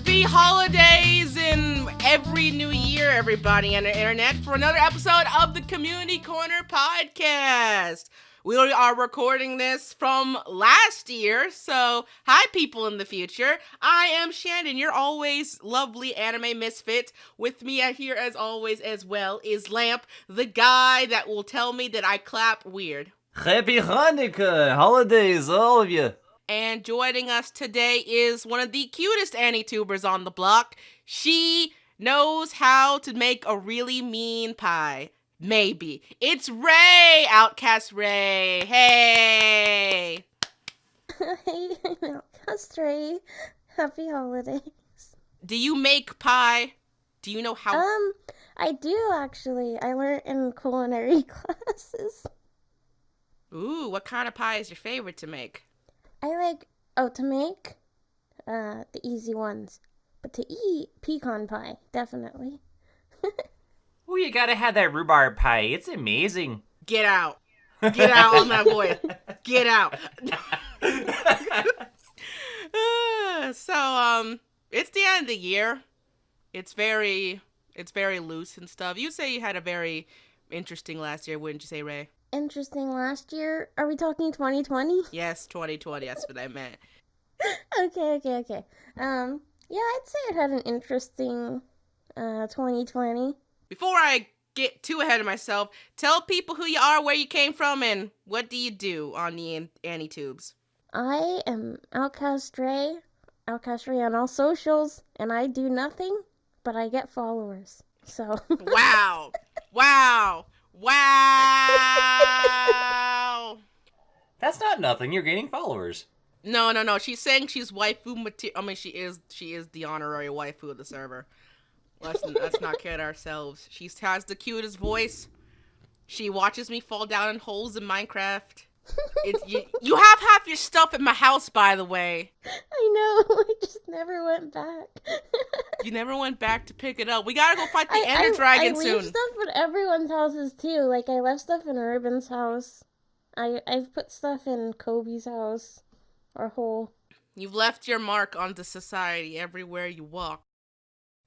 Happy holidays and every new year, everybody on the internet, for another episode of the Community Corner podcast. We are recording this from last year, so hi people in the future. I am Shannen, your always lovely Anime Misfit. With me here as always as well is Lamp, the guy that will tell me that I clap weird. Happy Hanukkah! Holidays, all of you! And joining us today is one of the cutest Anitubers on the block. She knows how to make a really mean pie. Maybe. It's Rae! Outcast Rae! Hey! Hey, I'm Outcast Rae. Happy holidays. Do you make pie? Do you know how? I do actually. I learned in culinary classes. Ooh, what kind of pie is your favorite to make? I like, to make, the easy ones. But to eat, pecan pie, definitely. Oh, you gotta have that rhubarb pie. It's amazing. Get out. Get out on my voice. Get out. So, it's the end of the year. It's very loose and stuff. You say you had a very interesting last year, wouldn't you say, Rae? Interesting last year. Are we talking 2020? Yes, 2020. That's what I meant. Okay. Yeah, I'd say it had an interesting, 2020. Before I get too ahead of myself, tell people who you are, where you came from, and what do you do on the Anitubes. I am Outcast Rae on all socials, and I do nothing, but I get followers. So. Wow. That's not nothing. You're gaining followers. No. She's saying she's waifu material. I mean, she is the honorary waifu of the server. Let's not kid ourselves. She has the cutest voice. She watches me fall down in holes in Minecraft. You have half your stuff in my house, by the way. I know. I just never went back. You never went back to pick it up. We gotta go fight the Ender Dragon soon. I leave stuff at everyone's houses too. Like I left stuff in Urban's house. I've put stuff in Kobe's house. Our whole. You've left your mark on the society everywhere you walk.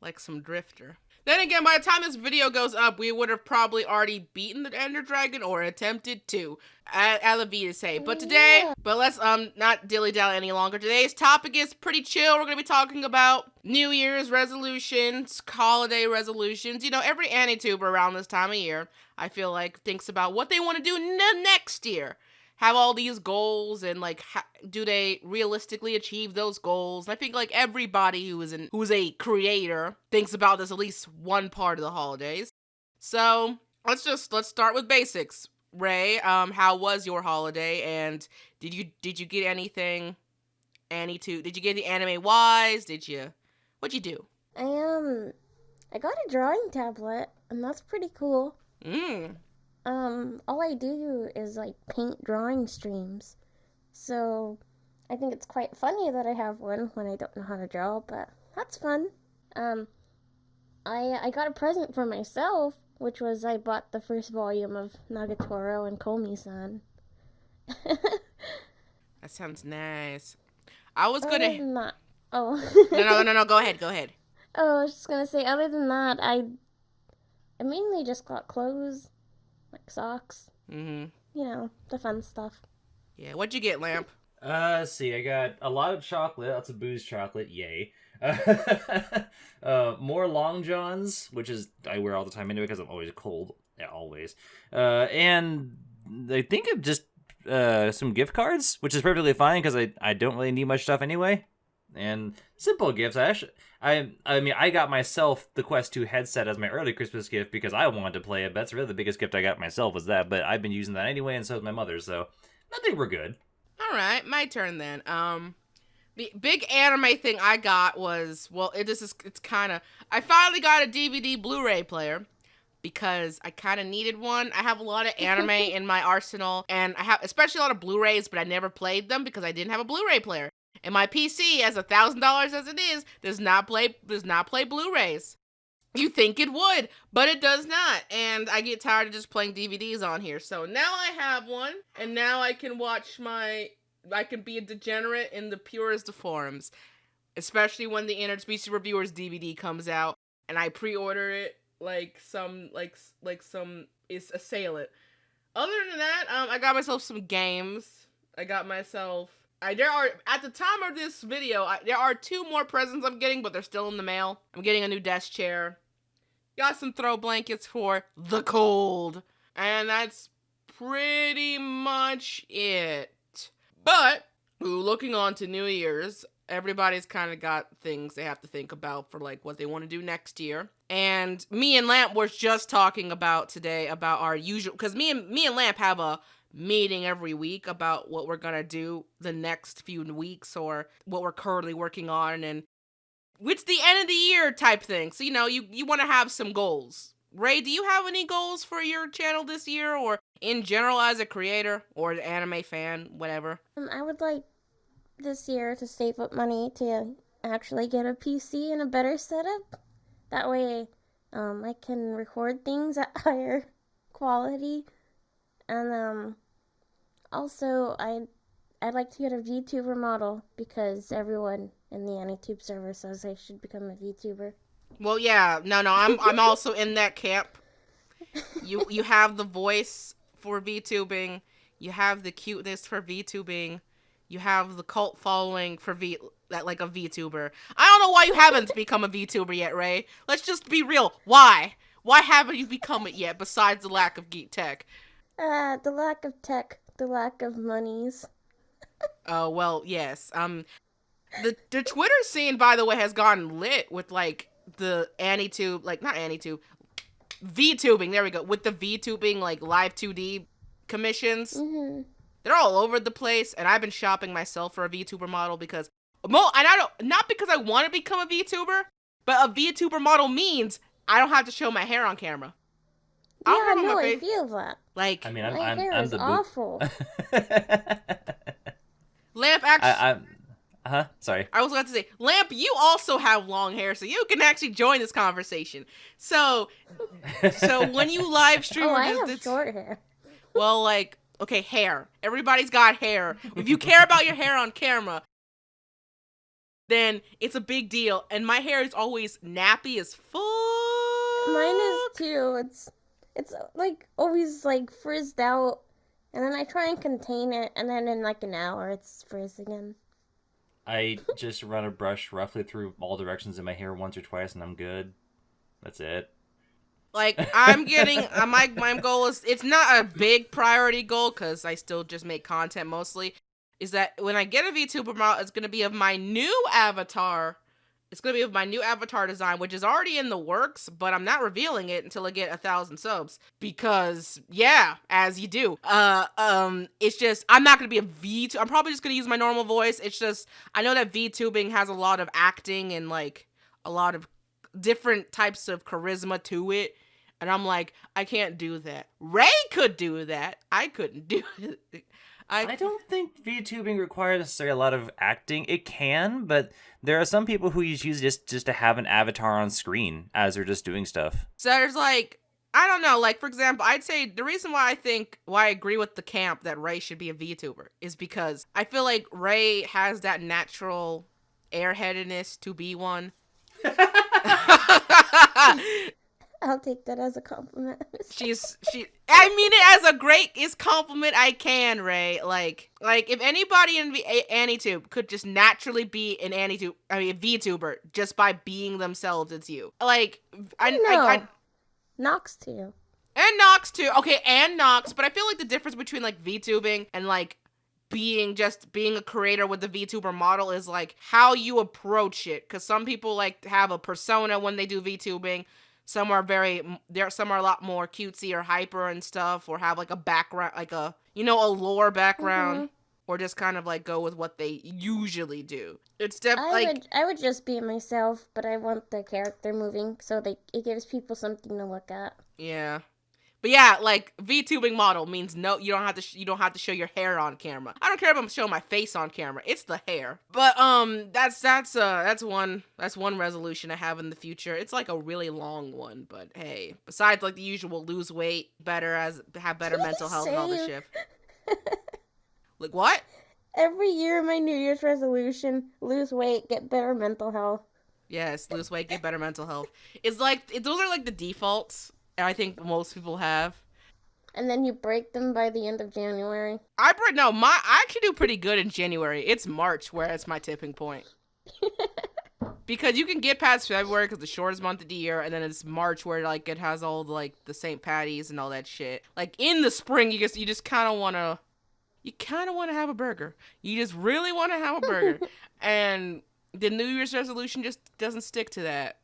Like some drifter. Then again, by the time this video goes up, we would have probably already beaten the Ender Dragon or attempted to. I love you to say. But today, but let's not dilly-dally any longer. Today's topic is pretty chill. We're going to be talking about New Year's resolutions, holiday resolutions. You know, every Anituber around this time of year, I feel like, thinks about what they want to do next year. Have all these goals and like do they realistically achieve those goals? And I think like everybody who's a creator thinks about this at least one part of the holidays. So let's start with basics. Rae, how was your holiday, and did you get anything? Did you get the anime wise? What'd you do? I got a drawing tablet, and that's pretty cool. All I do is like paint drawing streams. So I think it's quite funny that I have one when I don't know how to draw, but that's fun. I got a present for myself, which was I bought the first volume of Nagatoro and Komi-san. That sounds nice. I was Other gonna. than that, oh. No. Go ahead. Oh, I was just gonna say. Other than that, I mainly just got clothes. Like socks. Mm-hmm. You know, the fun stuff. Yeah, what'd you get, Lamp? Let's see. I got a lot of chocolate. Lots of booze chocolate. Yay. More long johns, which is I wear all the time anyway because I'm always cold. Yeah, always. And I think of just some gift cards, which is perfectly fine because I don't really need much stuff anyway. And simple gifts. I mean, I got myself the Quest 2 headset as my early Christmas gift because I wanted to play it. That's really the biggest gift I got myself was that. But I've been using that anyway, and so has my mother. So I think we're good. All right, my turn then. The big anime thing I got was, well, it's kind of, I finally got a DVD Blu-ray player because I kind of needed one. I have a lot of anime in my arsenal, and I have especially a lot of Blu-rays, but I never played them because I didn't have a Blu-ray player. And my PC, as $1,000 as it is, does not play Blu-rays. You think it would, but it does not. And I get tired of just playing DVDs on here. So now I have one, and now I can I can be a degenerate in the purest of forms. especially when the Interspecies Reviewers DVD comes out, and I pre-order it like some is assailant. Other than that, I got myself some games. There are, at the time of this video, there are 2 more presents I'm getting, but they're still in the mail. I'm getting a new desk chair. Got some throw blankets for the cold. And that's pretty much it. But, looking on to New Year's, everybody's kind of got things they have to think about for like what they want to do next year. And me and Lamp were just talking about today about our usual, because me and Lamp have a meeting every week about what we're gonna do the next few weeks or what we're currently working on, and it's the end of the year type thing. So you want to have some goals. Rae, do you have any goals for your channel this year, or in general as a creator or an anime fan, whatever? I would like this year to save up money to actually get a PC and a better setup. That way, I can record things at higher quality. And also, I'd like to get a VTuber model because everyone in the Anitube server says I should become a VTuber. Well, yeah, no, I'm also in that camp. You have the voice for VTubing, you have the cuteness for VTubing, you have the cult following for like a VTuber. I don't know why you haven't become a VTuber yet, Rae. Let's just be real. Why? Why haven't you become it yet? Besides the lack of geek tech. The lack of tech, the lack of monies. Oh well, yes. The Twitter scene, by the way, has gotten lit with like the Anitube, like not Anitube, Vtubing. There we go. With the Vtubing like live 2D commissions. Mm-hmm. They're all over the place, and I've been shopping myself for a VTuber model because, not because I want to become a VTuber, but a VTuber model means I don't have to show my hair on camera. Yeah, I feel that. Like, I mean, my hair is awful. Lamp, actually, sorry. I was about to say, Lamp, you also have long hair, so you can actually join this conversation. So when you live stream, I have short hair. Well, like, okay, hair. Everybody's got hair. If you care about your hair on camera, then it's a big deal. And my hair is always nappy as fuck. Mine is too. It's like always like frizzed out, and then I try and contain it, and then in like an hour it's frizz again. I just run a brush roughly through all directions in my hair once or twice, and I'm good. That's it. Like, I'm getting, my goal is, it's not a big priority goal, because I still just make content mostly, is that when I get a VTuber model, it's going to be of my new avatar. It's going to be of my new avatar design, which is already in the works, but I'm not revealing it until I get 1,000 subs. Because, yeah, as you do. It's just, I'm not going to be a VTuber. I'm probably just going to use my normal voice. It's just, I know that VTubing has a lot of acting and, like, a lot of different types of charisma to it. And I'm like, I can't do that. Rae could do that. I couldn't do it. I don't think VTubing requires necessarily a lot of acting. It can, but there are some people who use just to have an avatar on screen as they're just doing stuff. So there's like, I don't know, like for example, I'd say the reason why I agree with the camp that Rae should be a VTuber is because I feel like Rae has that natural airheadedness to be one. I'll take that as a compliment. I mean it as a greatest compliment I can, Rae. Like if anybody in Anitube could just naturally be a VTuber just by being themselves, it's you. Like, Nox too. And Nox too. Okay, and Nox, but I feel like the difference between like VTubing and like being a creator with the VTuber model is like how you approach it. Because some people like have a persona when they do VTubing. Some are a lot more cutesy or hyper and stuff, or have like a background, like a lore background, or just kind of like go with what they usually do. It's I would just be myself, but I want the character moving so it gives people something to look at. Yeah. But yeah, like VTubing model means no, you don't have to show your hair on camera. I don't care if I'm showing my face on camera. It's the hair. But that's one resolution I have in the future. It's like a really long one, but hey, besides like the usual lose weight, have better mental health and all this shit. Like what? Every year, my New Year's resolution: lose weight, get better mental health. Yes, lose weight, get better mental health. It's like those are like the defaults I think most people have. And then you break them by the end of January. I actually do pretty good in January. It's March where it's my tipping point. Because you can get past February because the shortest month of the year, and then it's March where like it has all like the St. Patty's and all that shit. Like in the spring, you just kind of want to have a burger. You just really want to have a burger, and the New Year's resolution just doesn't stick to that.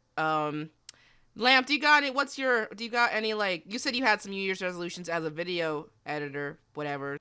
Lamp, do you got any like, you said you had some New Year's resolutions as a video editor, whatever.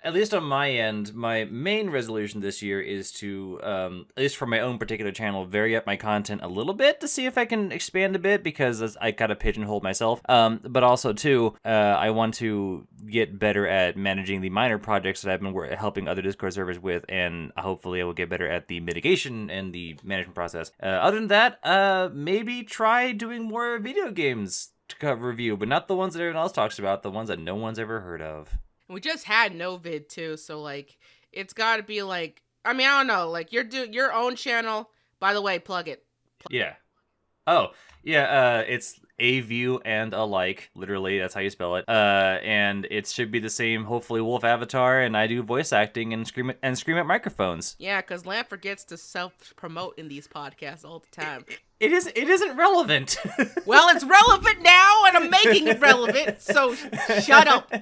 At least on my end, my main resolution this year is to, at least for my own particular channel, vary up my content a little bit to see if I can expand a bit, because I kind of pigeonholed myself. But also, too, I want to get better at managing the minor projects that I've been helping other Discord servers with, and hopefully I will get better at the mitigation and the management process. Other than that, maybe try doing more video games to cover review, but not the ones that everyone else talks about, the ones that no one's ever heard of. We just had no vid too, so like it's got to be like, I mean, I don't know, like you're doing your own channel. By the way, plug it. Yeah. Oh, yeah, it's AviewandAlike, literally, that's how you spell it. And it should be the same, hopefully, wolf avatar, and I do voice acting and scream at microphones. Yeah, because Lamp forgets to self-promote in these podcasts all the time. It isn't relevant. Well, it's relevant now, and I'm making it relevant, so shut up.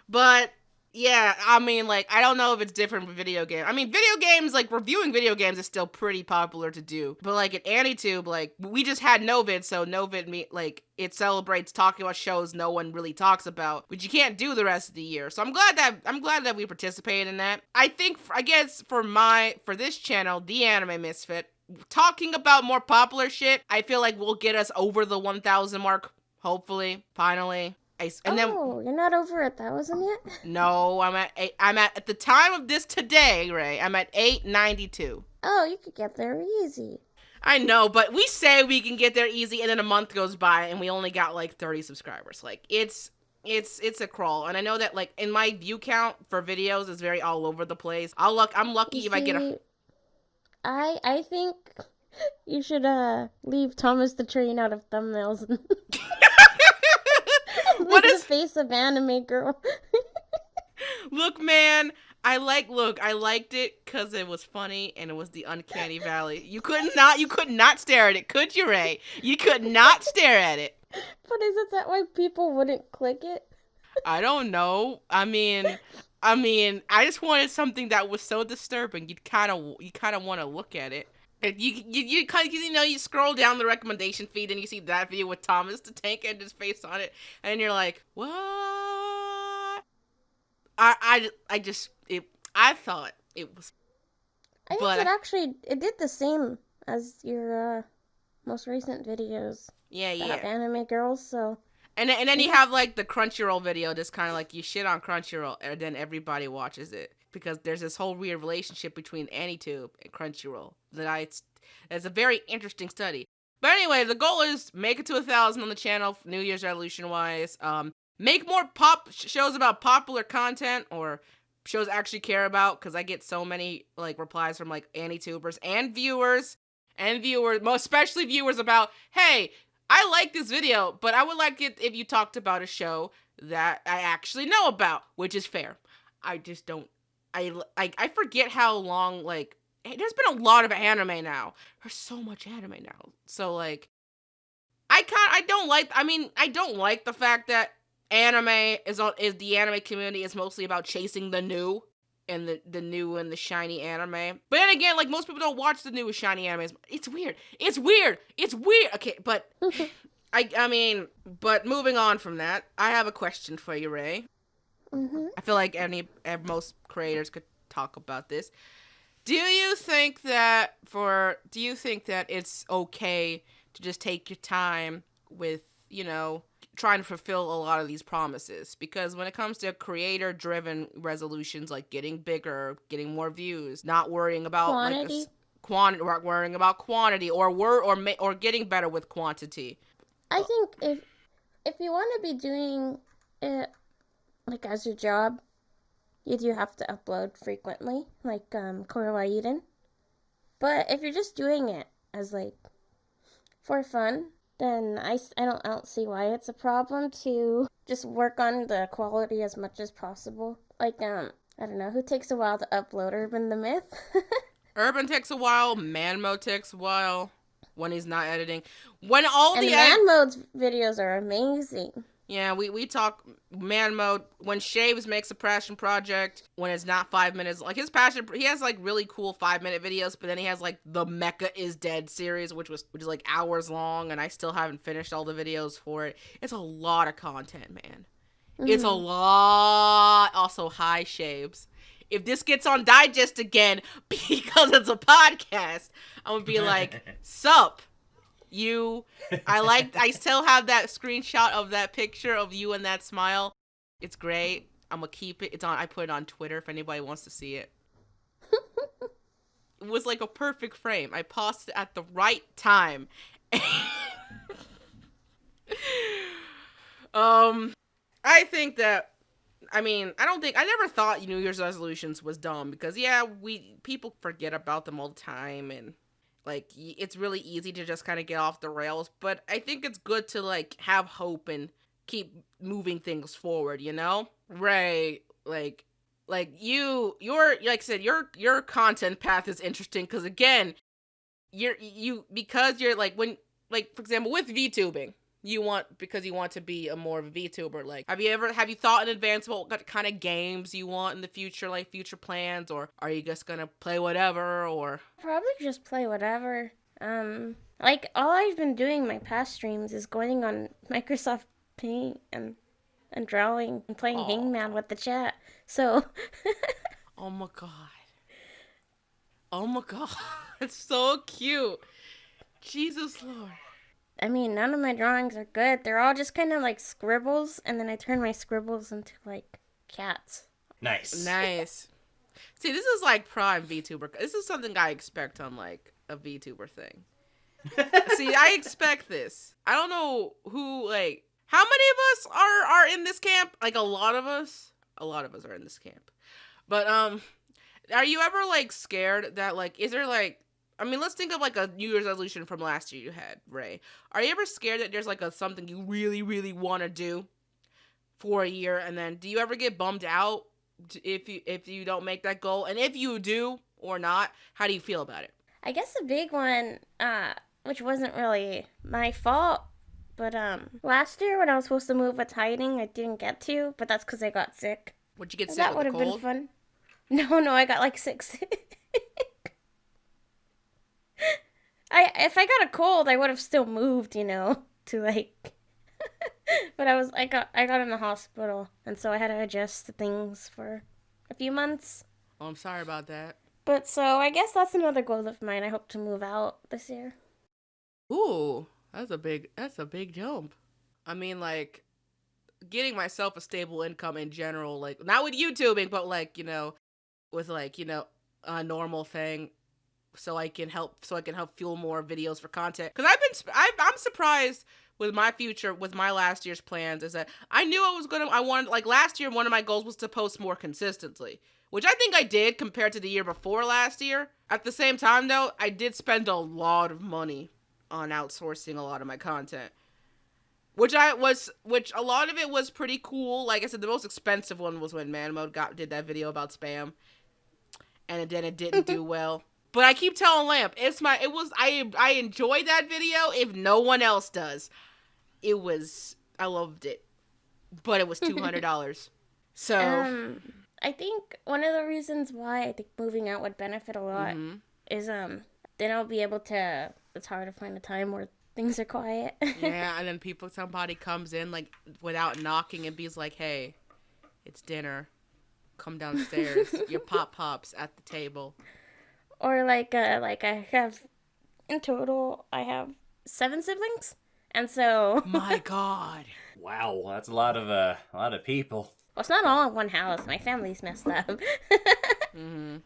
But yeah, I mean, like, I don't know if it's different with video games. I mean, video games, like, reviewing video games is still pretty popular to do. But like at Anitube, like, we just had Novid, so Novid, like, it celebrates talking about shows no one really talks about, which you can't do the rest of the year. So I'm glad that we participated in that. I guess for this channel, the Anime Misfit, talking about more popular shit, I feel like will get us over the 1,000 mark, hopefully, finally. You're not over 1,000 yet? No, I'm at the time of this today, Ray, I'm at 892. Oh, you could get there easy. I know, but we say we can get there easy, and then a month goes by, and we only got like 30 subscribers. Like, it's a crawl, and I know that like in my view count for videos is very all over the place. I'm lucky if I get a. I think you should leave Thomas the Train out of thumbnails. What is the face of Anime Girl? Look, man, I liked it because it was funny and it was the uncanny valley. You could not stare at it, could you, Ray? You could not stare at it. But isn't that why people wouldn't click it? I don't know. I mean, I just wanted something that was so disturbing. You kind of want to look at it. You kind of, you scroll down the recommendation feed and you see that video with Thomas the Tank and his face on it, and you're like, what? I thought it was. I think it did the same as your most recent videos. Yeah. Anime girls, so. And then you have like the Crunchyroll video, just kind of like you shit on Crunchyroll, and then everybody watches it. Because there's this whole weird relationship between Anitube and Crunchyroll it's a very interesting study. But anyway, the goal is make it to 1,000 on the channel, New Year's resolution wise. Make more shows about popular content or shows I actually care about, because I get so many like replies from like Anitubers and viewers, most especially viewers about, hey, I like this video, but I would like it if you talked about a show that I actually know about, which is fair. I just don't. I forget how long, like, there's been a lot of anime now. There's so much anime now. So, like, I don't like the fact that anime is the anime community is mostly about chasing the new and the new and the shiny anime. But then again, like, most people don't watch the new shiny animes. It's weird. Okay, but but moving on from that, I have a question for you, Ray. Mm-hmm. I feel like most creators could talk about this. Do you think that it's okay to just take your time with, trying to fulfill a lot of these promises? Because when it comes to creator-driven resolutions, like getting bigger, getting more views, not worrying about worrying about quantity or getting better with quantity. I think if you want to be doing it like as your job, you do have to upload frequently, like Kawaii. But if you're just doing it as like for fun, then I don't see why it's a problem to just work on the quality as much as possible. Like I don't know, who takes a while to upload? Urban the Myth? Urban takes a while, Man Mode takes a while when he's not editing. When all and the Man Mode's videos are amazing. Yeah, we talk Man Mode when Shaybes makes a passion project when it's not 5 minutes. Like his passion, he has like really cool 5-minute videos, but then he has like the Mecha is Dead series, which is like hours long, and I still haven't finished all the videos for it. It's a lot of content, man. Mm-hmm. It's a lot. Also, hi Shaybes. If this gets on Digest again because it's a podcast, I'm gonna be like, sup. I still have that screenshot of that picture of you and that smile. It's great. I'm gonna keep it. I put it on Twitter if anybody wants to see it. It was like a perfect frame. I paused it at the right time. I think that, I never thought New Year's resolutions was dumb because people forget about them all the time and like it's really easy to just kind of get off the rails, but I think it's good to like have hope and keep moving things forward, you know? Right. Like your like I said, your content path is interesting because again, because you're like when like for example with Vtubing, you want to be a more of a VTuber. Like, have you thought in advance about what kind of games you want in the future, like future plans, or are you just gonna play whatever, or? Probably just play whatever. Like all I've been doing my past streams is going on Microsoft Paint and drawing and playing Hangman with the chat. So. Oh my god, it's so cute. Jesus Lord. I mean, none of my drawings are good. They're all just kind of like scribbles, and then I turn my scribbles into like cats. Nice. See, this is like prime VTuber. This is something I expect on like a VTuber thing. See, I expect this. I don't know who like how many of us are in this camp? Like a lot of us are in this camp. But are you ever like scared that like is there like let's think of like a New Year's resolution from last year you had, Ray. Are you ever scared that there's like something you really, really want to do for a year, and then do you ever get bummed out if you don't make that goal? And if you do or not, how do you feel about it? I guess a big one, which wasn't really my fault, but last year when I was supposed to move with hiding, I didn't get to, but that's because I got sick. Would you get sick? That would have been fun. No, I got like sick. If I got a cold, I would have still moved, to like. But I got in the hospital, and so I had to adjust to things for a few months. Oh, I'm sorry about that. But so I guess that's another goal of mine. I hope to move out this year. Ooh, that's a big jump. Like getting myself a stable income in general, like not with YouTubing, but like with like a normal thing. So I can help fuel more videos for content. Because I'm surprised with my future, with my last year's plans, is that I knew I wanted, like last year, one of my goals was to post more consistently, which I think I did compared to the year before last year. At the same time, though, I did spend a lot of money on outsourcing a lot of my content, which a lot of it was pretty cool. Like I said, the most expensive one was when Man Mode did that video about spam, and then it didn't do well. But I keep telling Lamp, I enjoyed that video if no one else does. I loved it. But it was $200. So I think one of the reasons why I think moving out would benefit a lot is then I'll be able to, it's hard to find a time where things are quiet. Yeah, and then somebody comes in like without knocking and be like, "Hey, it's dinner. Come downstairs. Your pop's at the table." Or like I have, in total, I have 7 siblings, and so. My God! Wow, that's a lot of people. Well, it's not all in one house. My family's messed up. 2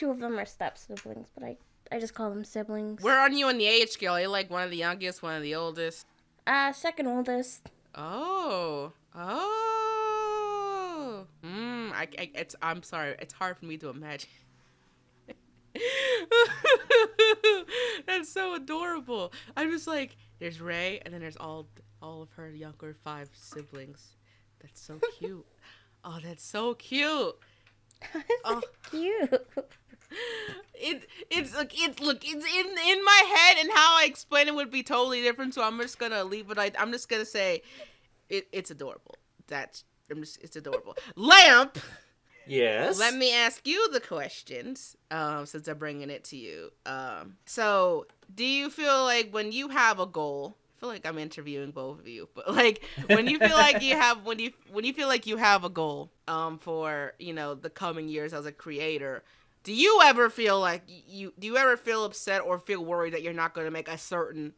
of them are step siblings, but I just call them siblings. Where are you on the age scale? Are you like one of the youngest, one of the oldest? Second oldest. Oh. I'm sorry. It's hard for me to imagine. That's so adorable. I'm just like, there's Rae, and then there's all of her younger 5 siblings. That's so cute. Oh, that's so cute. Oh, cute. It's in my head, and how I explain it would be totally different. So I'm just gonna leave it. I'm just gonna say, it's adorable. It's adorable. Lamp. Yes. Let me ask you the questions, since I'm bringing it to you. So do you feel like when you have a goal? I feel like I'm interviewing both of you, but like when you feel like you have when you feel like you have a goal, for the coming years as a creator. Do you ever feel like do you ever feel upset or feel worried that you're not going to make a certain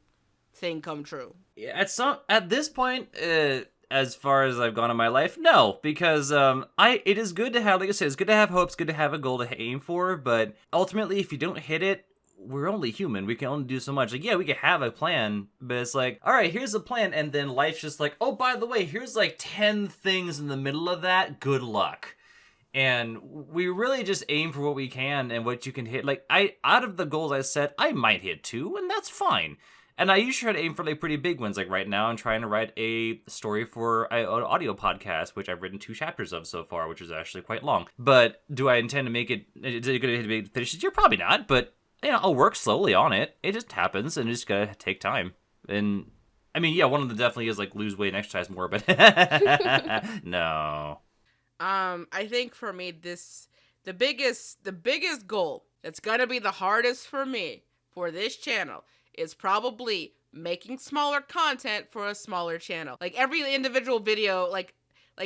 thing come true? Yeah, at this point, as far as I've gone in my life, no, because it is good to have, like I said, it's good to have hopes, good to have a goal to aim for, but ultimately, if you don't hit it, we're only human. We can only do so much. Like, yeah, we can have a plan, but it's like, all right, here's a plan, and then life's just like, oh, by the way, here's like 10 things in the middle of that. Good luck. And we really just aim for what we can and what you can hit. Like, out of the goals I set, I might hit 2, and that's fine. And I usually try to aim for like pretty big ones. Like right now, I'm trying to write a story for an audio podcast, which I've written 2 chapters of so far, which is actually quite long. But do I intend to make it? Is it going to be finished this year? Probably not. But I'll work slowly on it. It just happens, and it's just gotta take time. And I mean, yeah, one of them definitely is like lose weight and exercise more. But no. I think for me, the biggest goal that's gonna be the hardest for me for this channel is probably making smaller content for a smaller channel. Like every individual video, like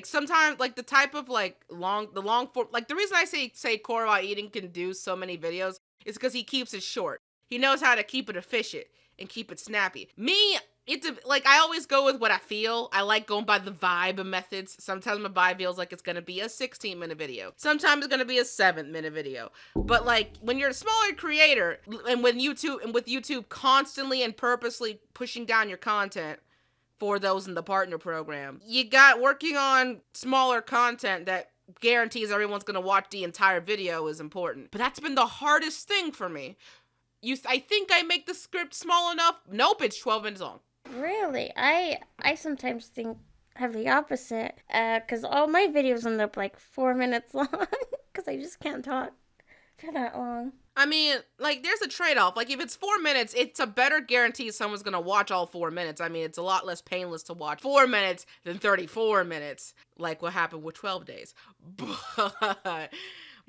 sometimes like the type of like the long form, like the reason I say Core While Eating can do so many videos is because he keeps it short. He knows how to keep it efficient and keep it snappy. Me, like I always go with what I feel. I like going by the vibe methods. Sometimes my vibe feels like it's gonna be a 16-minute video. Sometimes it's gonna be a 7-minute video. But like when you're a smaller creator, and with YouTube constantly and purposely pushing down your content for those in the partner program, you got working on smaller content that guarantees everyone's gonna watch the entire video is important. But that's been the hardest thing for me. I think I make the script small enough. Nope, it's 12 minutes long. Really? I sometimes have the opposite, because all my videos end up like 4 minutes long, because I just can't talk for that long. I mean, like, there's a trade-off. Like, if it's 4 minutes, it's a better guarantee someone's gonna watch all 4 minutes. I mean, it's a lot less painless to watch 4 minutes than 34 minutes, like what happened with 12 days. But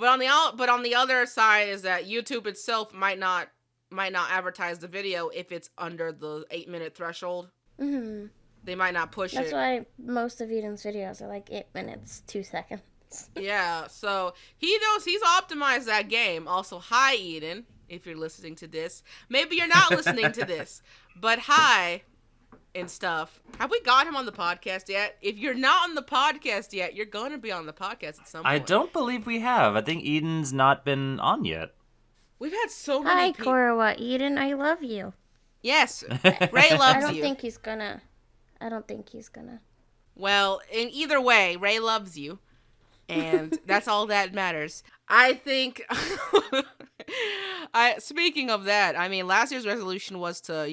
on the other side is that YouTube itself might not advertise the video if it's under the 8-minute threshold. Mm-hmm. They might not push That's it. why most of Eden's videos are like 8 minutes, 2 seconds. Yeah, so he knows he's optimized that game. Also, hi, Eden, if you're listening to this. Maybe you're not listening to this, but hi and stuff. Have we got him on the podcast yet? If you're not on the podcast yet, you're going to be on the podcast at some point. I don't believe we have. I think Eden's not been on yet. We've had so many people. Hi, Korwa Eden, I love you. Yes, Rae loves I don't you. think he's gonna. Well, in either way, Rae loves you. And that's all that matters. I think, speaking of that, I mean, last year's resolution was to,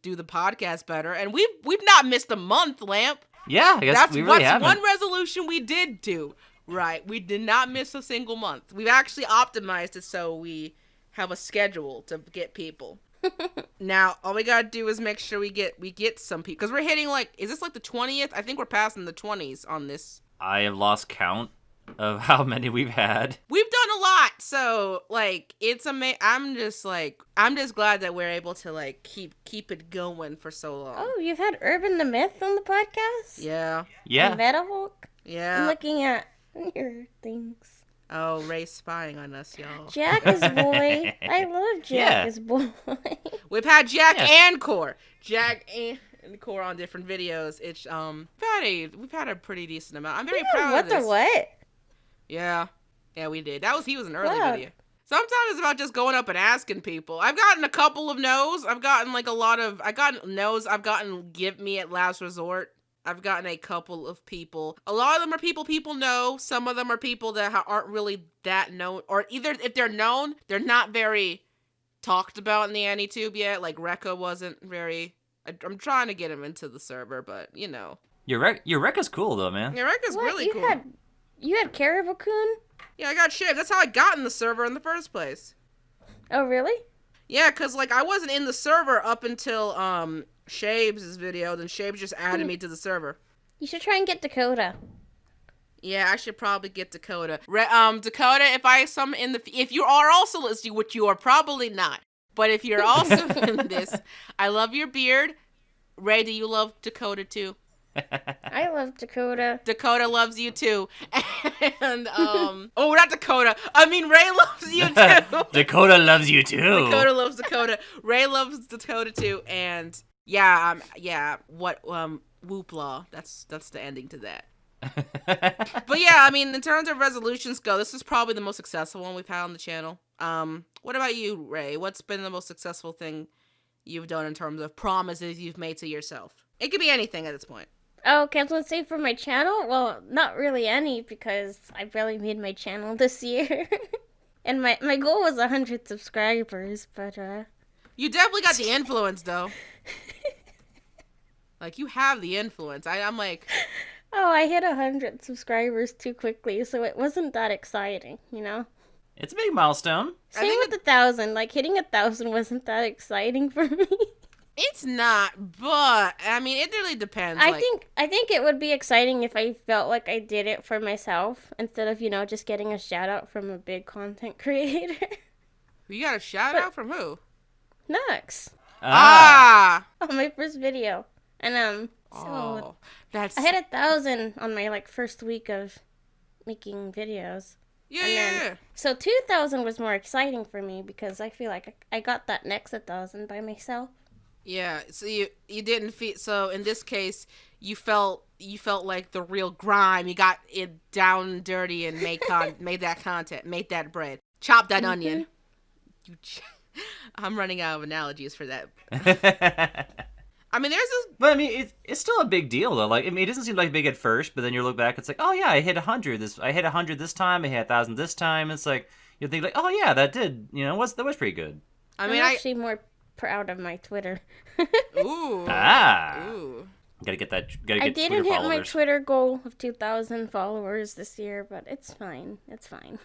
do the podcast better. And we've not missed a month, Lamp. Yeah, I guess we really haven't. One resolution we did do. Right. We did not miss a single month. We've actually optimized it so we have a schedule to get people. Now, all we gotta do is make sure we get some people. Because we're hitting, is this the 20th? I think we're passing the 20s on this. I have lost count of how many we've had. We've done a lot, so it's amazing. I'm just glad that we're able to keep it going for so long. Oh, you've had Urban the Myth on the podcast? Yeah. Yeah. Metahulk? Yeah. I'm looking at your things. Oh, Ray's spying on us, y'all. Jack is boy. I love Jack is boy. We've had Jack and Core. Jack and Core on different videos. It's we've had a pretty decent amount. I'm very proud of this. What the what? Yeah, we did. He was an early video. Sometimes it's about just going up and asking people. I've gotten a couple of no's. I've gotten no's. I've gotten give me at last resort. I've gotten a couple of people. A lot of them are people know. Some of them are people that aren't really that known. Or either if they're known, they're not very talked about in the Anitube yet. Like Rekka wasn't very... I'm trying to get him into the server, but, you know. Your Rekka's cool, though, man. Your Rekka's really cool. You had Caribou-kun? Yeah, I got Shaybes. That's how I got in the server in the first place. Oh, really? Yeah, because, like, I wasn't in the server up until, Shaybes' video. Then Shaybes just added me to the server. You should try and get Dakota. Yeah, I should probably get Dakota. Dakota, if you are also listening, which you are probably not, but if you're also in this, I love your beard. Rae, do you love Dakota too? I love Dakota. Dakota loves you too. And, not Dakota. I mean, Rae loves you too. Dakota loves you too. Dakota loves Dakota. Rae loves Dakota too. And, whoopla. That's the ending to that. But yeah, I mean, in terms of resolutions go, this is probably the most successful one we've had on the channel. What about you, Rae? What's been the most successful thing you've done in terms of promises you've made to yourself? It could be anything at this point. Oh, okay, let's say for my channel? Well, not really any, because I barely made my channel this year. And my goal was 100 subscribers, but, You definitely got the influence, though. Like, you have the influence. I'm like... Oh, I hit 100 subscribers too quickly, so it wasn't that exciting, you know? It's a big milestone. Same with 1,000. Like, hitting 1,000 wasn't that exciting for me. It's not, but I mean, it really depends. I think it would be exciting if I felt like I did it for myself instead of, just getting a shout out from a big content creator. You got a shout out from who? Nux. Ah! On my first video. And I had 1,000 on my first week of making videos. Yeah. So 2,000 was more exciting for me because I feel like I got that next 1,000 by myself. Yeah, so you didn't feel, so in this case you felt like the real grime. You got it down and dirty and made that content, made that bread, chop that onion. I'm running out of analogies for that. I mean, but I mean, it's still a big deal though. Like, I mean, it doesn't seem like big at first, but then you look back, it's like, oh yeah, I hit 100 this time, I hit 1,000 this time. It's like you think like, oh yeah, that was pretty good. I mean, I'm actually more proud of my Twitter. Ooh. Ooh. Gotta get I didn't hit my Twitter goal of 2,000 followers this year, but it's fine. It's fine.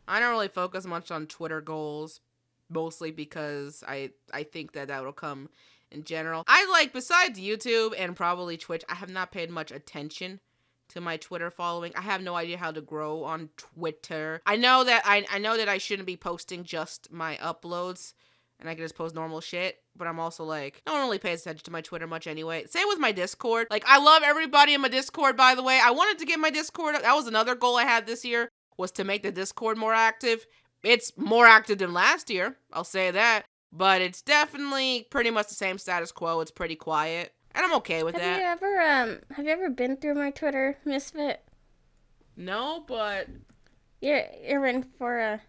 I don't really focus much on Twitter goals, mostly because I think that will come in general. Besides YouTube and probably Twitch, I have not paid much attention to my Twitter following. I have no idea how to grow on Twitter. I know that I shouldn't be posting just my uploads, and I can just post normal shit, but I'm also like, no one really pays attention to my Twitter much anyway. Same with my Discord. Like, I love everybody in my Discord, by the way. I wanted to get my Discord, that was another goal I had this year, was to make the Discord more active. It's more active than last year, I'll say that, but it's definitely pretty much the same status quo. It's pretty quiet, and I'm okay with that. Have you ever been through my Twitter, Misfit? No, but... You're in for a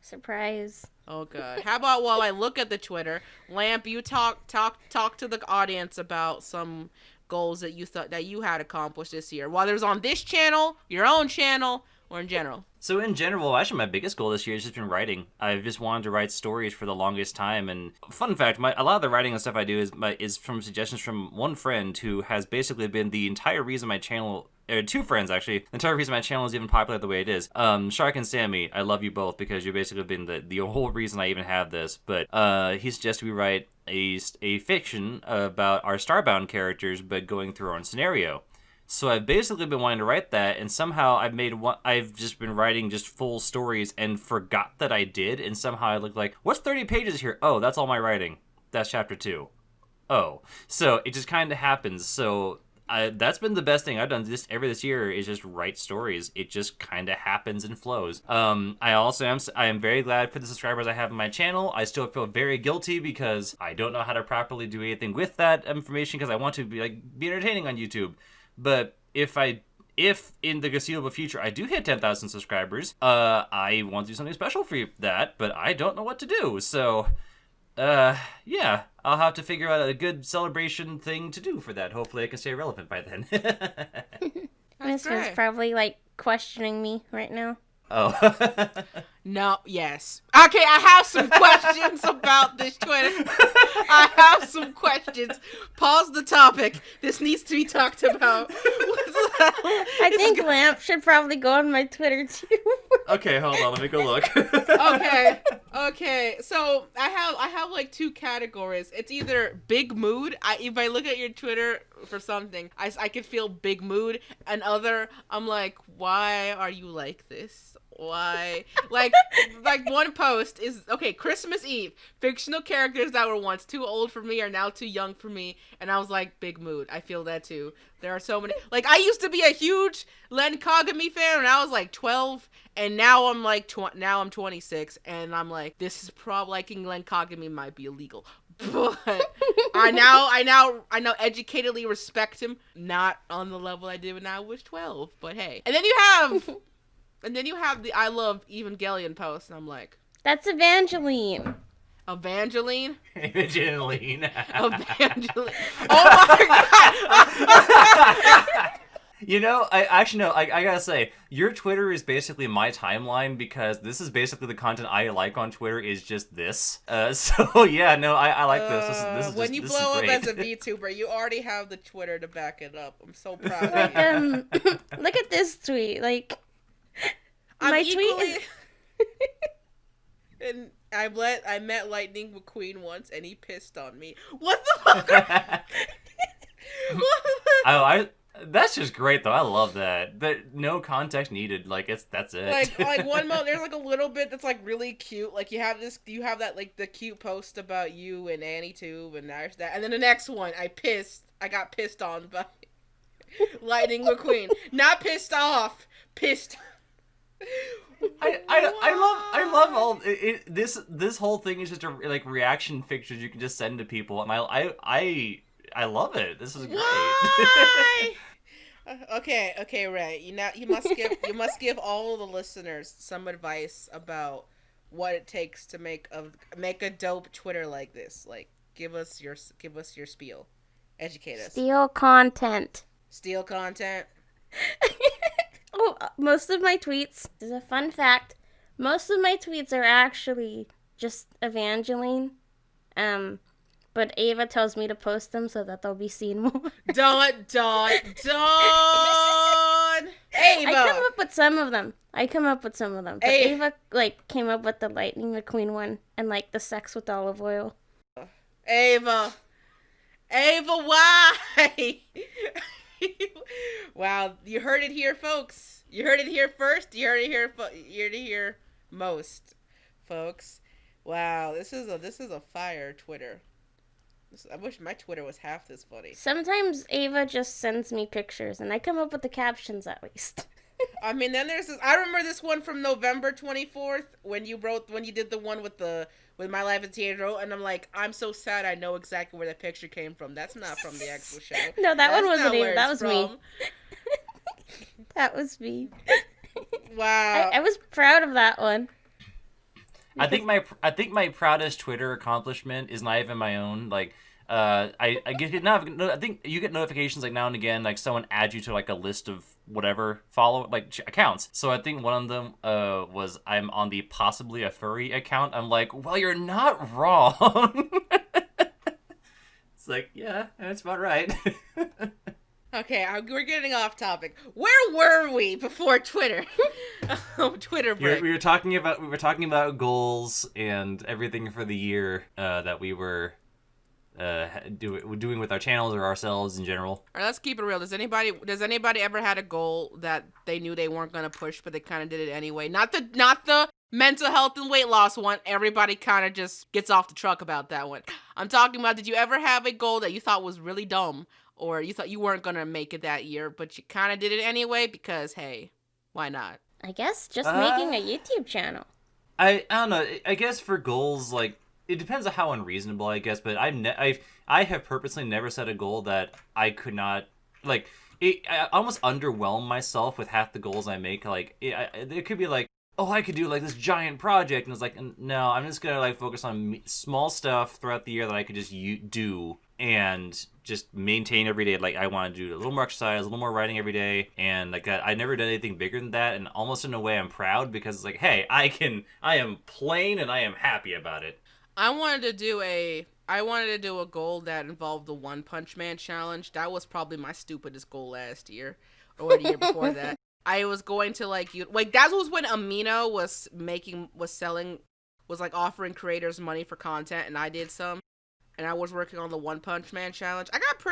surprise. Oh god. How about while I look at the Twitter, Lamp, you talk to the audience about some goals that you thought that you had accomplished this year, whether it was on this channel, your own channel, or in general. So in general, actually my biggest goal this year has just been writing. I've just wanted to write stories for the longest time, and fun fact, a lot of the writing and stuff I do is from suggestions from one friend who has basically been the entire reason my channel, or two friends actually, the entire reason my channel is even popular the way it is. Shark and Sammy, I love you both because you've basically been the whole reason I even have this, but he suggested we write a fiction about our Starbound characters, but going through our own scenario. So I've basically been wanting to write that, and somehow I've just been writing just full stories and forgot that I did, and somehow I look like, what's 30 pages here? Oh, that's all my writing. That's chapter 2. Oh. So it just kind of happens. So that's been the best thing I've done this year is just write stories. It just kind of happens and flows. I am very glad for the subscribers I have on my channel. I still feel very guilty because I don't know how to properly do anything with that information because I want to be entertaining on YouTube. But if in the foreseeable future I do hit 10,000 subscribers, I want to do something special for that, but I don't know what to do. So Yeah, I'll have to figure out a good celebration thing to do for that. Hopefully I can stay relevant by then. Misfit's probably like questioning me right now. Oh. No, yes. Okay, I have some questions about this Twitter. I have some questions. Pause the topic. This needs to be talked about. I think Lamp should probably go on my Twitter too. Okay, hold on. Let me go look. Okay. So I have like two categories. It's either big mood. If I look at your Twitter for something, I can feel big mood. And other, I'm like, why are you like this? Why? Like one post is, okay, Christmas Eve. Fictional characters that were once too old for me are now too young for me. And I was like, big mood. I feel that too. There are so many. Like, I used to be a huge Len Kagami fan when I was like 12. And now I'm like, now I'm 26. And I'm like, this is probably, liking Len Kagami might be illegal. But I now educatedly respect him. Not on the level I did when I was 12. But hey. And then you have the I love Evangelion post, and I'm like, that's Evangeline. Evangeline. Evangeline. Oh my god. You know, I gotta say, your Twitter is basically my timeline, because this is basically the content I like on Twitter is just this. So yeah, no, I like this. This is when you this blow is up great. as a VTuber, you already have the Twitter to back it up. I'm so proud of you. Look at this tweet. Like, my tweet is... And I met Lightning McQueen once, and he pissed on me. What the fuck? That's just great though. I love that. That no context needed. Like that's it. Like one moment there's like a little bit that's like really cute. Like you have that like the cute post about you and Anitube, and there's that. And then the next one, I got pissed on by Lightning McQueen. Not pissed off. Pissed. I love all this whole thing is just a like reaction pictures you can just send to people, and I love it. This is great. Why? Okay, Ray. You must give all the listeners some advice about what it takes to make a dope Twitter like this. Like, give us your spiel. Educate us. Steal content. Steal content. Oh, most of my tweets, this is a fun fact, most of my tweets are actually just Evangeline. But Ava tells me to post them so that they'll be seen more. Don. Ava! I come up with some of them. But Ava, like, came up with the Lightning McQueen one and, like, the sex with olive oil. Ava, why? Wow, you heard it here, folks. You heard it here first. You heard it here most, folks. Wow, this is a fire Twitter. I wish my Twitter was half this funny. Sometimes Ava just sends me pictures, and I come up with the captions at least. I mean, then there's this. I remember this one from November 24th when you did the one with My Life as a Teenager, and I'm like, I'm so sad. I know exactly where that picture came from. That's not from the actual show. No, that one wasn't even. That was me. That was me. Wow. I was proud of that one. I think my proudest Twitter accomplishment is not even my own. Like, I think you get notifications like now and again, like someone adds you to like a list of whatever accounts. So I think one of them was I'm on the possibly a furry account. I'm like, well, you're not wrong. It's like, yeah, that's about right. Okay, we're getting off topic. Where were we before Twitter? Twitter break. We were talking about goals and everything for the year that we were doing with our channels or ourselves in general. All right, let's keep it real. Does anybody ever had a goal that they knew they weren't gonna push, but they kind of did it anyway? Not the mental health and weight loss one. Everybody kind of just gets off the truck about that one. I'm talking about, did you ever have a goal that you thought was really dumb, or you thought you weren't gonna make it that year, but you kind of did it anyway because, hey, why not? I guess just making a YouTube channel. I don't know. I guess for goals, like, it depends on how unreasonable, I guess. But I have purposely never set a goal that I could not, like. I almost underwhelm myself with half the goals I make. Like, it could be like, oh, I could do like this giant project, and it's like, no, I'm just gonna like focus on small stuff throughout the year that I could just do and just maintain every day. Like I want to do a little more exercise, a little more writing every day, and like I never done anything bigger than that. And almost in a way, I'm proud because it's like, hey, I am plain and I am happy about it. I wanted to do a goal that involved the One Punch Man challenge. That was probably my stupidest goal last year or the year before that. I was going to like that was when Amino was offering creators money for content, and I did some, and I was working on the One Punch Man challenge. I got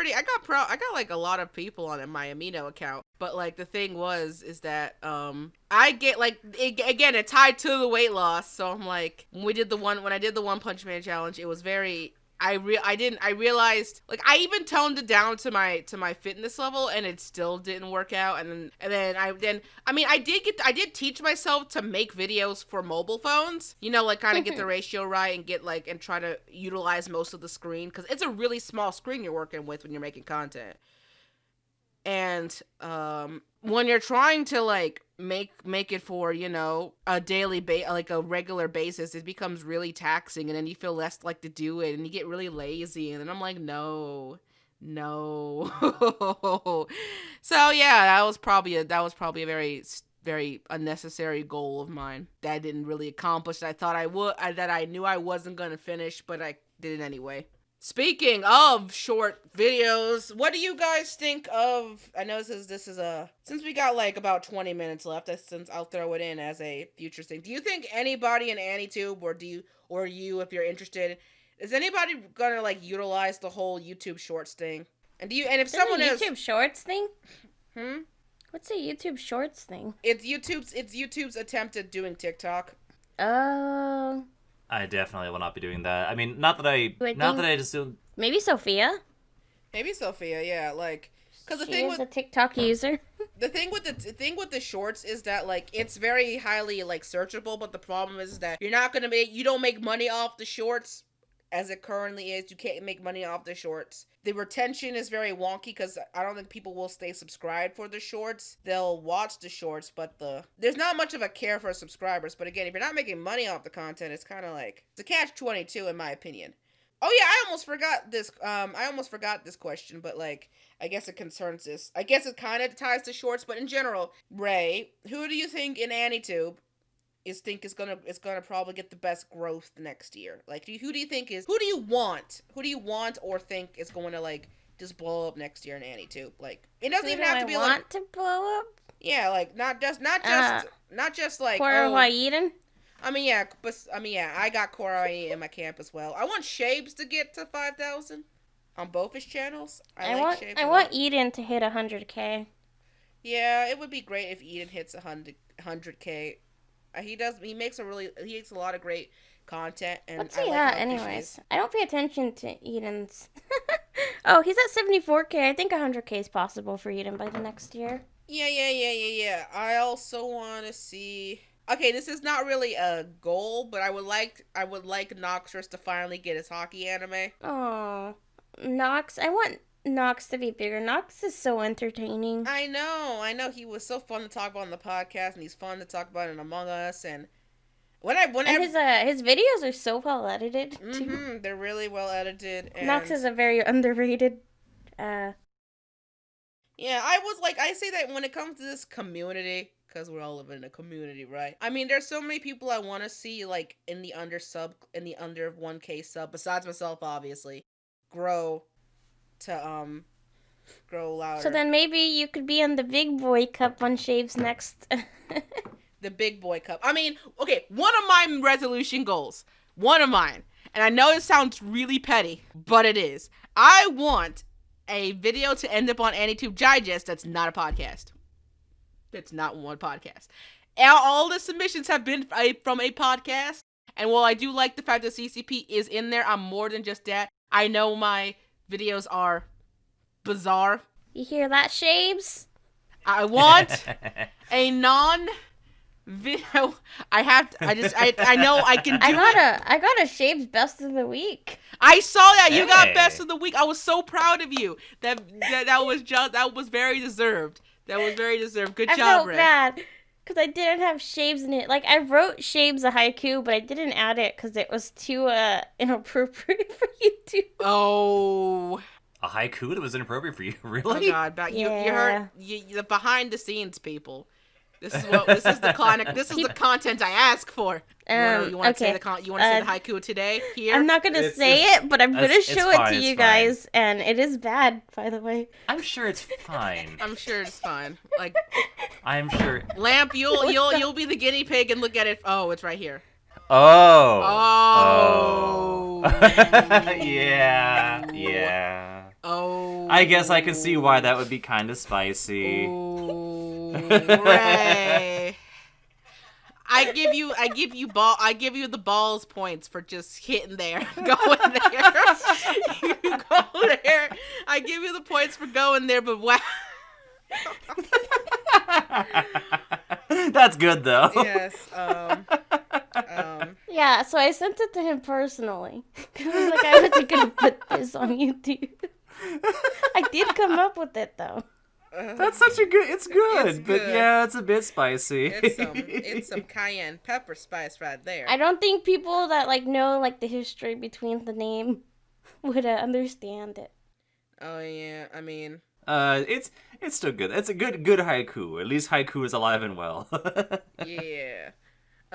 like a lot of people on my Amino account, but like the thing is that I get like again it tied to the weight loss, so I'm like when I did the One Punch Man challenge, it was very. I realized like I even toned it down to my fitness level, and it still didn't work out. And then I did teach myself to make videos for mobile phones, like kind of get the ratio right and get like and try to utilize most of the screen, because it's a really small screen you're working with when you're making content. And when you're trying to like make it for a daily like a regular basis, it becomes really taxing, and then you feel less like to do it, and you get really lazy, and then I'm like no. So yeah, that was probably a very very unnecessary goal of mine that I didn't really accomplish. That I thought I would, that I knew I wasn't gonna finish, but I did it anyway. Speaking of short videos, what do you guys think of? I know this is since we got like about 20 minutes left, since I'll throw it in as a future thing. Do you think anybody in Anitube or you, if you're interested, is anybody gonna like utilize the whole YouTube Shorts thing? And if someone is YouTube Shorts thing? What's a YouTube Shorts thing? It's YouTube's attempt at doing TikTok. Oh. I definitely will not be doing that. I mean, not that I just maybe Sophia. Yeah, like because the she thing is with a TikTok user. The thing with the shorts is that like it's very highly like searchable, but the problem is that you don't make money off the shorts as it currently is. You can't make money off the shorts. The retention is very wonky because I don't think people will stay subscribed for the shorts. They'll watch the shorts, but there's not much of a care for subscribers. But again, if you're not making money off the content, it's kind of like it's a catch-22 in my opinion. Oh yeah, I almost forgot this question, but like I guess it concerns this. I guess it kind of ties to shorts, but in general, Ray, who do you think in Anitube is gonna probably get the best growth next year? Like, who do you want or think is going to like just blow up next year in Anitube? Like, it doesn't even have to be like to blow up. Yeah, like not just like Eden. I mean, yeah, I got Korai in my camp as well. I want Shaybes to get to 5,000 on both his channels. I want Eden to hit 100K. Yeah, it would be great if Eden hits 100K. He makes a lot of great content, and let's see that. Anyways, I don't pay attention to Eden's. Oh, he's at 74K. I think 100K is possible for Eden by the next year. Yeah. I also want to see. Okay, this is not really a goal, but I would like Noxus to finally get his hockey anime. Oh, Nox! I want Nox to be bigger. Nox is so entertaining. I know. He was so fun to talk about on the podcast, and he's fun to talk about in Among Us. And his videos are so well edited too. Mm-hmm, they're really well edited. And Nox is a very underrated. Yeah, I say that when it comes to this community, because we're all living in a community, right? I mean, there's so many people I want to see like in the under 1K sub, besides myself, obviously, grow louder. So then maybe you could be on the Big Boy Cup on Shaybes next. The Big Boy Cup. I mean, okay, one of my resolution goals, and I know it sounds really petty, but it is. I want a video to end up on Anitube Digest that's not a podcast. It's not one podcast. All the submissions have been from a podcast, and while I do like the fact that CCP is in there, I'm more than just that. I know my videos are bizarre. You hear that, Shaybes? I want a non-video. I know I can do it. I got a Shaybes Best of the Week. I saw that. You got Best of the Week. I was so proud of you. That was very deserved. That was very deserved. Good job, Ray. I felt bad. because I didn't have Shaybes in it. Like, I wrote Shaybes a haiku, but I didn't add it because it was too inappropriate for YouTube. Oh. A haiku that was inappropriate for you, really? Oh God, you heard the behind the scenes people. This is the content I ask for. You want to say the haiku today? Here, I'm not gonna say it, but I'm gonna show it to you guys, and it is bad, by the way. I'm sure it's fine. I'm sure it's fine. Like, I'm sure. Lamp, you'll be the guinea pig and look at it. Oh, it's right here. Oh. Yeah. Oh. I guess I can see why that would be kind of spicy. Ooh, Rae. I give you the balls points for just hitting there, going there. You go there. I give you the points for going there, but wow. That's good though. Yes. Yeah, so I sent it to him personally. I was like, I wasn't gonna put this on YouTube. I did come up with it though. That's such a good. It's good, but yeah, it's a bit spicy. It's some cayenne pepper spice right there. I don't think people that know the history between the name would understand it. Oh yeah, I mean, it's still good. It's a good haiku. At least haiku is alive and well. Yeah.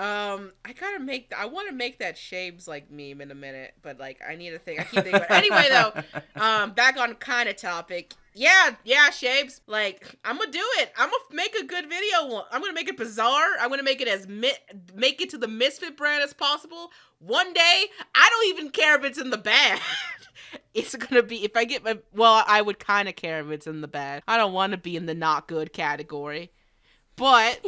I want to make that Shaybes meme in a minute, but I need to think. I keep thinking about it. Anyway, though, back on kind of topic. Yeah, Shaybes. I'm gonna do it. I'm gonna make a good video. I'm gonna make it bizarre. I'm gonna make it make it to the Misfit brand as possible. One day, I don't even care if it's in the bad. It's gonna be if I get I would kind of care if it's in the bad. I don't want to be in the not good category. But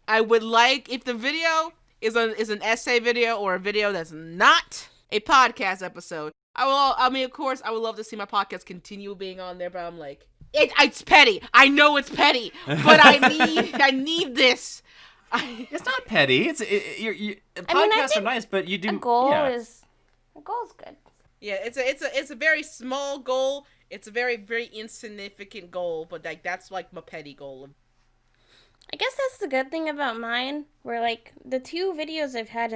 I would like if the video is an essay video or a video that's not a podcast episode. Of course, I would love to see my podcast continue being on there, but I'm like, it's petty. I know it's petty, but I need this. It's not petty. Podcasts are nice, but you do. A goal is good. Yeah, it's a very small goal. It's a very, very insignificant goal, but that's my petty goal. I guess that's the good thing about mine, where the 2 videos I've had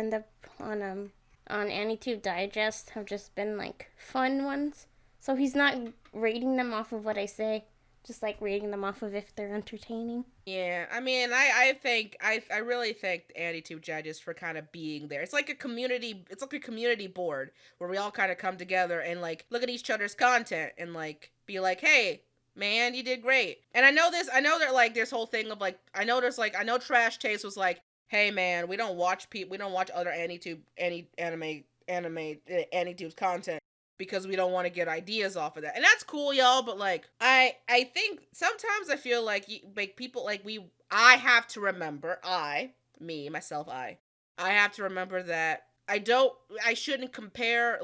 on Anitube Digest have just been fun ones. So he's not rating them off of what I say, just rating them off of if they're entertaining. Yeah, I mean, I really thank Anitube Digest for kind of being there. It's like a community. It's like a community board where we all kind of come together and look at each other's content and be like, hey. Man, you did great. And I know that this whole thing of I know Trash Taste was hey man, we don't watch other Anitube's content because we don't want to get ideas off of that. And that's cool, y'all, but I think sometimes I feel people I have to remember I have to remember that I shouldn't compare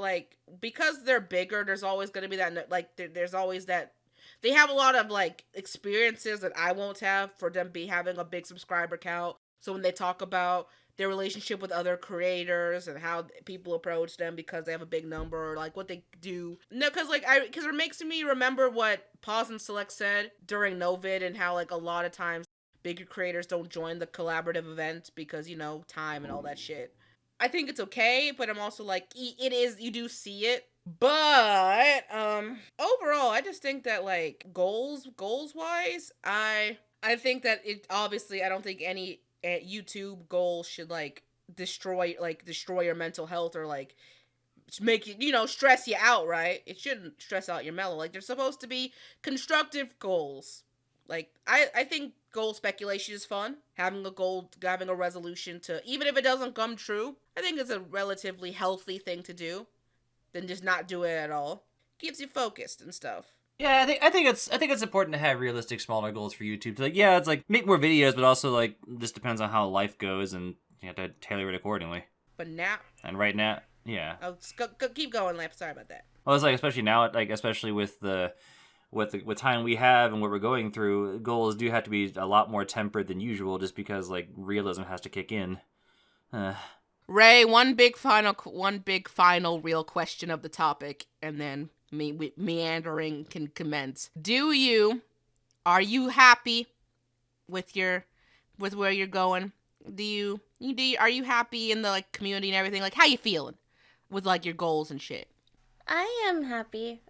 because they're bigger, there's always going to be that there's always that they have a lot of experiences that I won't have for them having a big subscriber count. So when they talk about their relationship with other creators and how people approach them because they have a big number or what they do. No, because it makes me remember what Pause and Select said during Novid and how a lot of times bigger creators don't join the collaborative events because time and all that shit. I think it's okay, but I'm also it is, you do see it. But overall, I just think that goals wise, I think that it obviously I don't think any YouTube goal should destroy your mental health or make you stress you out, right? It shouldn't stress out your mellow. They're supposed to be constructive goals. I think goal speculation is fun. Having a goal, having a resolution to, even if it doesn't come true, I think it's a relatively healthy thing to do. Than just not do it at all. Keeps you focused and stuff. Yeah, I think it's important to have realistic, smaller goals for YouTube. It's make more videos, but also just depends on how life goes, and you have to tailor it accordingly. But now. And right now, yeah. Oh, keep going, Lamp. Sorry about that. Well, it's especially now, especially with the time we have and what we're going through, goals do have to be a lot more tempered than usual, just because realism has to kick in. Rae, one big final real question of the topic, and then meandering can commence. Are you happy with your with where you're going? Are you happy in the like community and everything? Like, how you feeling with like your goals and shit? I am happy.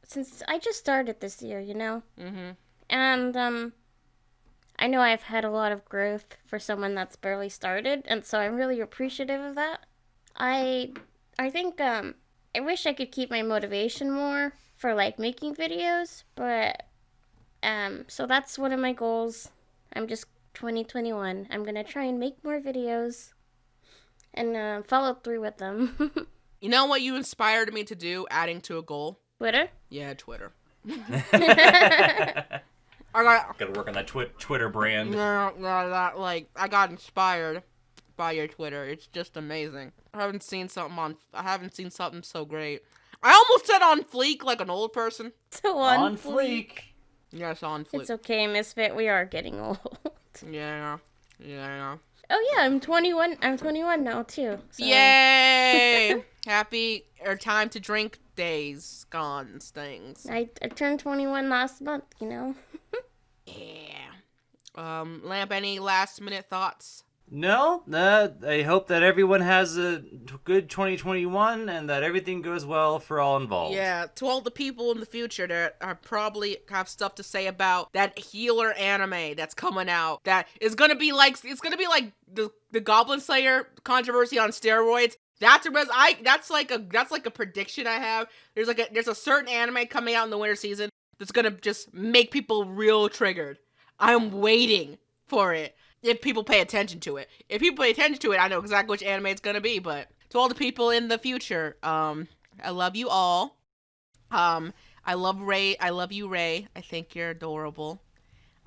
Since I just started this year, Mm-hmm. and I know I've had a lot of growth for someone that's barely started, and so I'm really appreciative of that. I think I wish I could keep my motivation more for like making videos, but so that's one of my goals. I'm just 2021. I'm gonna try and make more videos and follow through with them. You know what you inspired me to do? Adding to a goal. Twitter? Yeah, Twitter. Gotta work on that Twitter brand. I got inspired by your Twitter. It's just amazing. I haven't seen something so great. I almost said on fleek like an old person. So on fleek. Yes, on fleek. It's okay, Misfit. We are getting old. Yeah. Oh yeah, I'm 21. I'm 21 now too. So. Yay! Time to drink days, scones, things. I turned 21 last month. Yeah. Lamp, any last minute thoughts? No, I hope that everyone has a good 2021 and that everything goes well for all involved. Yeah, to all the people in the future that are probably have stuff to say about that healer anime that's coming out that is gonna be like the Goblin Slayer controversy on steroids. That's like a prediction I have. There's a certain anime coming out in the winter season that's gonna just make people real triggered. I'm waiting for it. If people pay attention to it. If people pay attention to it, I know exactly which anime it's gonna be, but to all the people in the future, I love you all. I love Rae. I love you, Rae. I think you're adorable.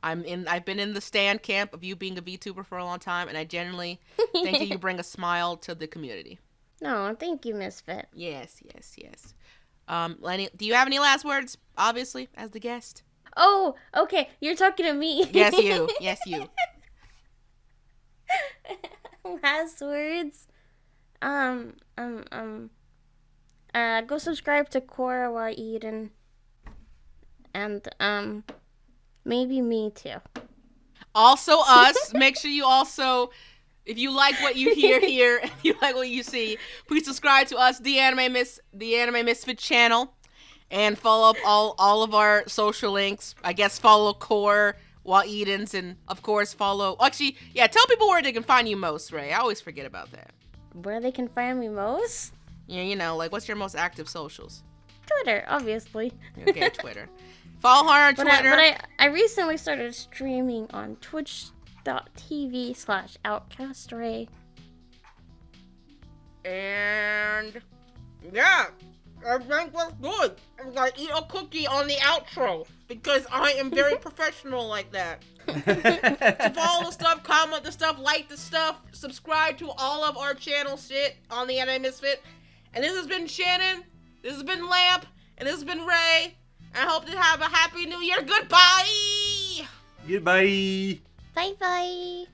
I've been in the stan camp of you being a VTuber for a long time, and I genuinely think that you bring a smile to the community. No, thank you, Misfit. Yes. Lenny, do you have any last words? Obviously, as the guest. Oh, okay. You're talking to me. Yes, you. Last words. Go subscribe to Cora while eating. And, maybe me too. Also us. Make sure you also, if you like what you hear here, if you like what you see, please subscribe to us, the Anime Misfit channel, and follow up all of our social links. I guess follow Core while eating's, and of course follow. Actually, yeah, tell people where they can find you most, Rae. I always forget about that. Where they can find me most? Yeah, like what's your most active socials? Twitter, obviously. Okay, Twitter. Follow her on Twitter. But I recently started streaming on twitch.tv/Outcast Rae. And yeah, I think that's good. I'm gonna eat a cookie on the outro because I am very professional like that. So follow the stuff, comment the stuff, like the stuff, subscribe to all of our channel shit on the Anime Misfit. And this has been Shannen, this has been Lamp, and this has been Rae. I hope to have a happy new year. Goodbye! Goodbye! Bye-bye!